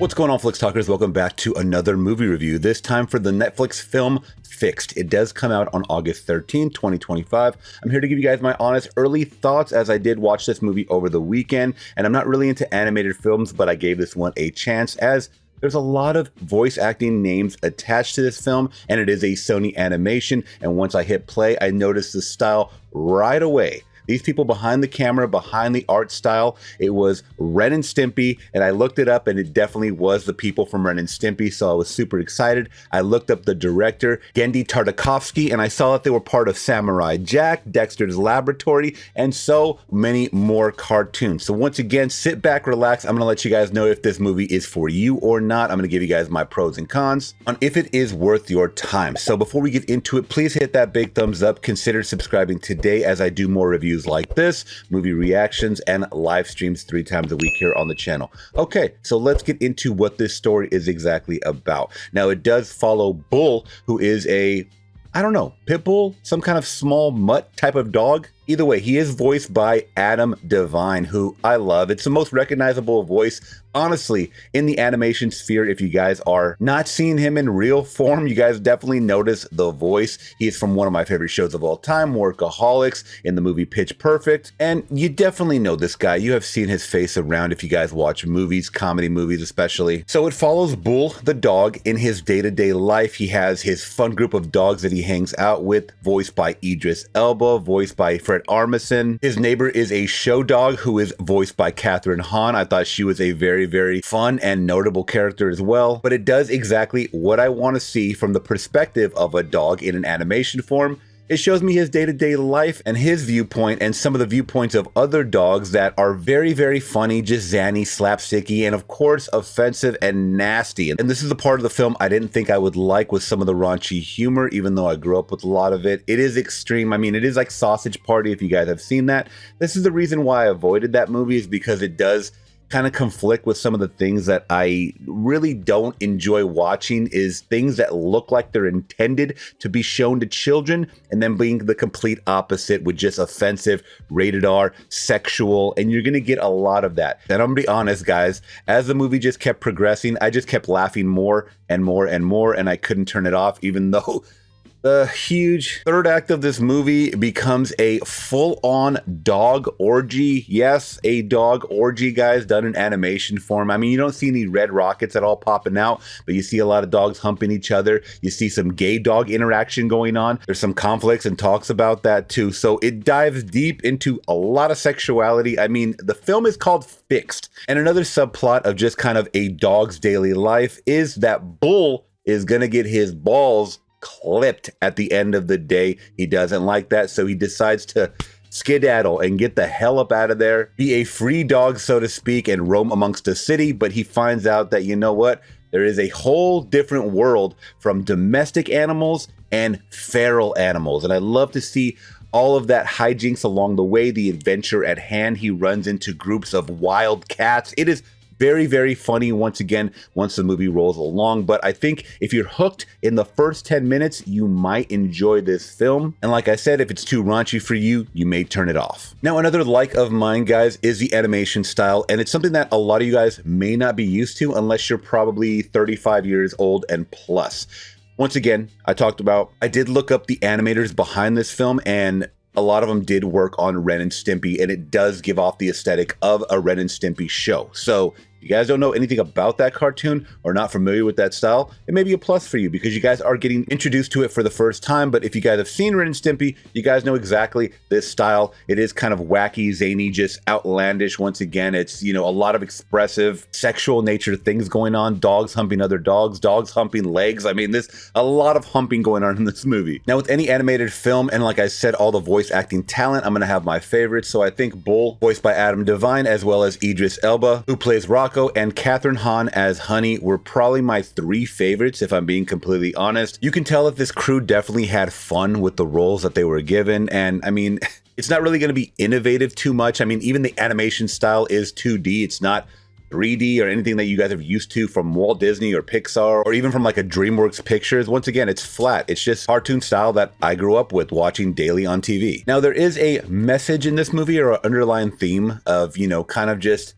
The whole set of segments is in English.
What's going on, Flix Talkers? Welcome back to another movie review, this time for the Netflix film Fixed. It does come out on August 13th, 2025. I'm here to give you guys my honest early thoughts, as I did watch this movie over the weekend, and I'm not really into animated films, but I gave this one a chance, as there's a lot of voice acting names attached to this film, and it is a Sony animation, and once I hit play, I noticed the style right away. These people behind the camera, behind the art style, it was Ren and Stimpy, and I looked it up and it definitely was the people from Ren and Stimpy, so I was super excited. I looked up the director, Genndy Tartakovsky, and I saw that they were part of Samurai Jack, Dexter's Laboratory, and so many more cartoons. So once again, sit back, relax. I'm gonna let you guys know if this movie is for you or not. I'm gonna give you guys my pros and cons on if it is worth your time. So before we get into it, please hit that big thumbs up. Consider subscribing today, as I do more reviews like this, movie reactions, and live streams 3 times a week here on the channel. Okay, so let's get into what this story is exactly about. Now, it does follow Bull, who is a, I don't know, pit bull, some kind of small mutt type of dog. Either way, he is voiced by Adam Devine, who I love. It's the most recognizable voice, honestly, in the animation sphere. If you guys are not seeing him in real form, you guys definitely notice the voice. He is from one of my favorite shows of all time, Workaholics, in the movie Pitch Perfect. And you definitely know this guy. You have seen his face around if you guys watch movies, comedy movies especially. So it follows Bull, the dog, in his day-to-day life. He has his fun group of dogs that he hangs out with, voiced by Idris Elba, voiced by Fred Armisen. His neighbor is a show dog who is voiced by Kathryn Hahn. I thought she was a very fun and notable character as well, but it does exactly what I want to see from the perspective of a dog in an animation form. It shows me his day-to-day life and his viewpoint, and some of the viewpoints of other dogs that are very funny, just zany, slapsticky, and of course offensive and nasty. And this is the part of the film I didn't think I would like, with some of the raunchy humor, even though I grew up with a lot of it. It is extreme. I mean, it is like Sausage Party, if you guys have seen that. This is the reason why I avoided that movie, is because it does kind of conflict with some of the things that I really don't enjoy watching, is things that look like they're intended to be shown to children and then being the complete opposite with just offensive, rated R, sexual, and you're gonna get a lot of that. And I'm gonna be honest, guys, as the movie just kept progressing, I just kept laughing more and more and more, and I couldn't turn it off, even though the huge third act of this movie becomes a full-on dog orgy. Yes, a dog orgy, guys, done in animation form. I mean, you don't see any red rockets at all popping out, but you see a lot of dogs humping each other. You see some gay dog interaction going on. There's some conflicts and talks about that too. So it dives deep into a lot of sexuality. I mean, the film is called Fixed. And another subplot of just kind of a dog's daily life is that Bull is gonna get his balls clipped at the end of the day. He doesn't like that, so he decides to skedaddle and get the hell up out of there, be a free dog, so to speak, and roam amongst the city. But he finds out that, you know what, there is a whole different world from domestic animals and feral animals, and I love to see all of that hijinks along the way, the adventure at hand. He runs into groups of wild cats. It is very funny once again once the movie rolls along, but I think if you're hooked in the first 10 minutes, you might enjoy this film. And like I said, if it's too raunchy for you, you may turn it off. Now, another like of mine, guys, is the animation style, and it's something that a lot of you guys may not be used to unless you're probably 35 years old and plus. Once again, I did look up the animators behind this film, and a lot of them did work on Ren and Stimpy, and it does give off the aesthetic of a Ren and Stimpy show. So if you guys don't know anything about that cartoon or not familiar with that style, it may be a plus for you because you guys are getting introduced to it for the first time. But if you guys have seen Ren and Stimpy, you guys know exactly this style. It is kind of wacky, zany, just outlandish. Once again, it's, you know, a lot of expressive sexual nature things going on, dogs humping other dogs, dogs humping legs. I mean, there's a lot of humping going on in this movie. Now, with any animated film, and like I said, all the voice acting talent, I'm gonna have my favorites. So I think Bull, voiced by Adam Devine, as well as Idris Elba, who plays Rocco, and Kathryn Hahn as Honey, were probably my 3 favorites, if I'm being completely honest. You can tell that this crew definitely had fun with the roles that they were given, and I mean, it's not really going to be innovative too much. I mean, even the animation style is 2D. It's not 3D or anything that you guys are used to from Walt Disney or Pixar or even from like a DreamWorks Pictures. Once again, it's flat. It's just cartoon style that I grew up with watching daily on TV. Now, there is a message in this movie or an underlying theme of, you know, kind of just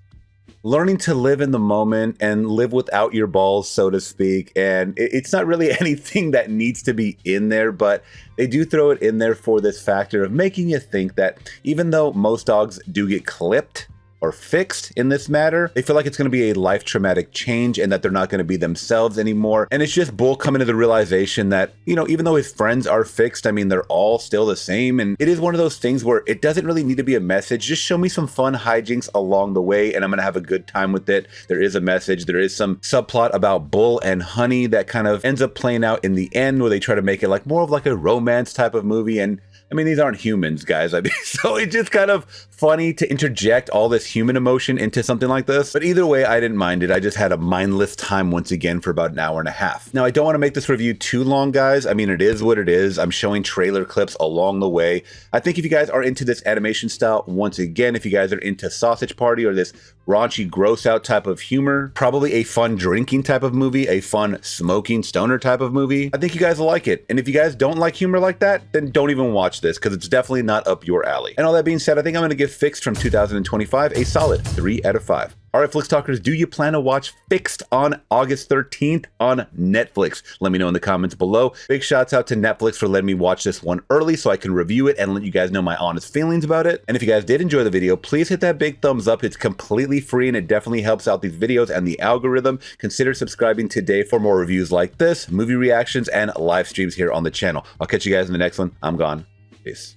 learning to live in the moment and live without your balls, so to speak. And it's not really anything that needs to be in there, but they do throw it in there for this factor of making you think that even though most dogs do get clipped or fixed in this matter, they feel like it's going to be a life traumatic change and that they're not going to be themselves anymore. And it's just Bull coming to the realization that, you know, even though his friends are fixed, I mean, they're all still the same. And it is one of those things where it doesn't really need to be a message. Just show me some fun hijinks along the way and I'm going to have a good time with it. There is a message. There is some subplot about Bull and Honey that kind of ends up playing out in the end where they try to make it like more of like a romance type of movie. And I mean, these aren't humans, guys. I mean, so it's just kind of funny to interject all this human emotion into something like this. But either way, I didn't mind it. I just had a mindless time once again for about an hour and a half. Now, I don't want to make this review too long, guys. I mean, it is what it is. I'm showing trailer clips along the way. I think if you guys are into this animation style, once again, if you guys are into Sausage Party or this raunchy, gross out type of humor, probably a fun drinking type of movie, a fun smoking stoner type of movie, I think you guys will like it. And if you guys don't like humor like that, then don't even watch this because it's definitely not up your alley. And all that being said, I think I'm going to give Fixed from 2025 a solid 3 out of 5. All right, Flix Talkers, do you plan to watch Fixed on August 13th on Netflix? Let me know in the comments below. Big shouts out to Netflix for letting me watch this one early so I can review it and let you guys know my honest feelings about it. And if you guys did enjoy the video, please hit that big thumbs up. It's completely free and it definitely helps out these videos and the algorithm. Consider subscribing today for more reviews like this, movie reactions, and live streams here on the channel. I'll catch you guys in the next one. I'm gone. Peace.